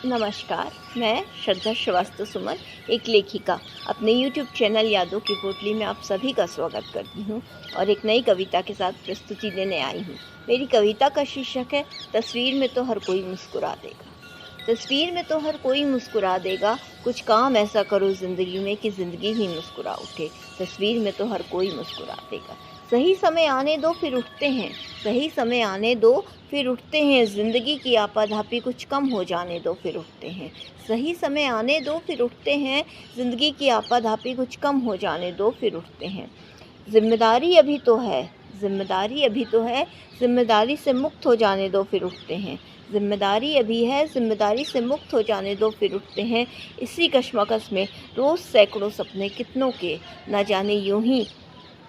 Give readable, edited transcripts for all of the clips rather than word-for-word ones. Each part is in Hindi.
नमस्कार, मैं श्रद्धा श्रीवास्तव सुमन, एक लेखिका, अपने YouTube चैनल यादों की पोटली में आप सभी का स्वागत करती हूँ और एक नई कविता के साथ प्रस्तुति देने आई हूँ। मेरी कविता का शीर्षक है तस्वीर में तो हर कोई मुस्कुरा देगा। तस्वीर में तो हर कोई मुस्कुरा देगा, कुछ काम ऐसा करो ज़िंदगी में कि ज़िंदगी ही मुस्कुरा उठे। तस्वीर में तो हर कोई मुस्कुरा देगा। सही समय आने दो फिर उठते हैं, सही समय आने दो फिर उठते हैं, ज़िंदगी की आपाधापी कुछ कम हो जाने दो फिर उठते हैं। सही समय आने दो फिर उठते हैं, ज़िंदगी की आपाधापी कुछ कम हो जाने दो फिर उठते हैं। जिम्मेदारी अभी तो है, जिम्मेदारी अभी तो है, जिम्मेदारी से मुक्त हो जाने दो फिर उठते हैं। जिम्मेदारी अभी है, जिम्मेदारी से मुक्त हो जाने दो फिर उठते हैं। इसी कशमकश में रोज़ सैकड़ों सपने कितनों के न जाने यूं ही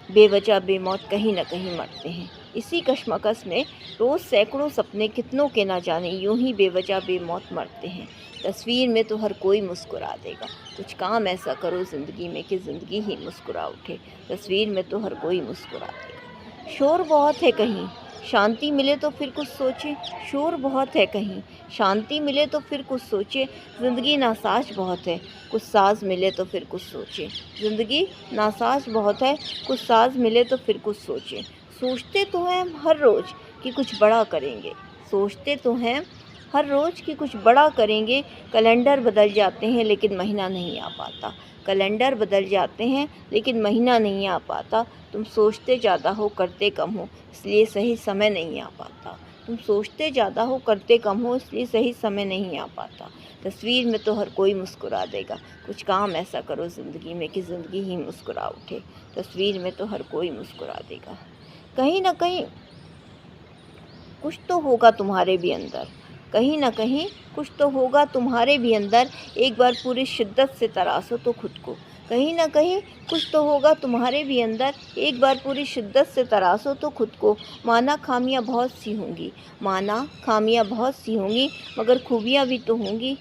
बेवजह बेमौत कहीं न कहीं मरते हैं। इसी कशमकश में रोज़ सैकड़ों सपने कितनों के न जाने यूं ही बेवजह बेमौत मरते हैं। तस्वीर में तो हर कोई मुस्कुरा देगा, कुछ काम ऐसा करो ज़िंदगी में कि ज़िंदगी ही मुस्कुरा उठे। तस्वीर में तो हर कोई मुस्कुरा देगा। शोर बहुत है कहीं, शांति मिले तो फिर कुछ सोचे। शोर बहुत है कहीं, शांति मिले तो फिर कुछ सोचे। ज़िंदगी नासाज बहुत है, कुछ साज मिले तो फिर कुछ सोचे। ज़िंदगी नासाज बहुत है, कुछ साज मिले तो फिर कुछ सोचे। सोचते तो हैं हम हर रोज़ कि कुछ बड़ा करेंगे, सोचते तो हैं हर रोज़ कि कुछ बड़ा करेंगे। कैलेंडर बदल जाते हैं लेकिन महीना नहीं आ पाता। कैलेंडर बदल जाते हैं लेकिन महीना नहीं आ पाता। तुम सोचते ज़्यादा हो करते कम हो, इसलिए सही समय नहीं आ पाता। तुम सोचते ज़्यादा हो करते कम हो, इसलिए सही समय नहीं आ पाता। तस्वीर में तो हर कोई मुस्कुरा देगा, कुछ काम ऐसा करो ज़िंदगी में कि ज़िंदगी ही मुस्कुरा उठे। तस्वीर में तो हर कोई मुस्कुरा देगा। कहीं ना कहीं कुछ तो होगा तुम्हारे भी अंदर, कहीं ना कहीं कुछ तो होगा तुम्हारे भी अंदर। एक बार पूरी शिद्दत से तराशो तो खुद को। कहीं ना कहीं कुछ तो होगा तुम्हारे भी अंदर, एक बार पूरी शिद्दत से तराशो तो खुद को। माना खामियां बहुत सी होंगी, माना खामियां बहुत सी होंगी, मगर खूबियां भी तो होंगी।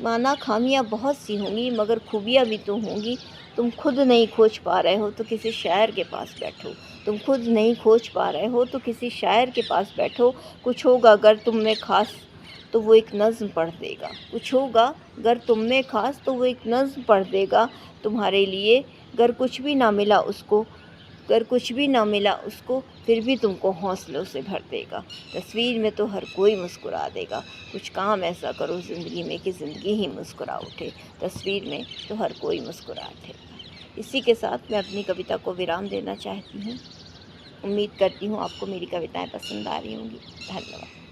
माना खामियां बहुत सी होंगी मगर खूबियां भी तो होंगी। तुम खुद नहीं खोज पा रहे हो तो किसी शायर के पास बैठो। तुम खुद नहीं खोज पा रहे हो तो किसी शायर के पास बैठो। कुछ होगा अगर तुम में खास तो वो एक नज़्म पढ़ देगा। कुछ होगा अगर तुम में खास तो वो एक नज़्म पढ़ देगा तुम्हारे लिए। अगर कुछ भी ना मिला उसको, अगर कुछ भी ना मिला उसको, फिर भी तुमको हौसलों से भर देगा। तस्वीर में तो हर कोई मुस्कुरा देगा, कुछ काम ऐसा करो ज़िंदगी में कि ज़िंदगी ही मुस्कुरा उठे। तस्वीर में तो हर कोई मुस्कुरा उठेगा। इसी के साथ मैं अपनी कविता को विराम देना चाहती हूँ। उम्मीद करती हूँ आपको मेरी कविताएं पसंद आ रही होंगी। धन्यवाद।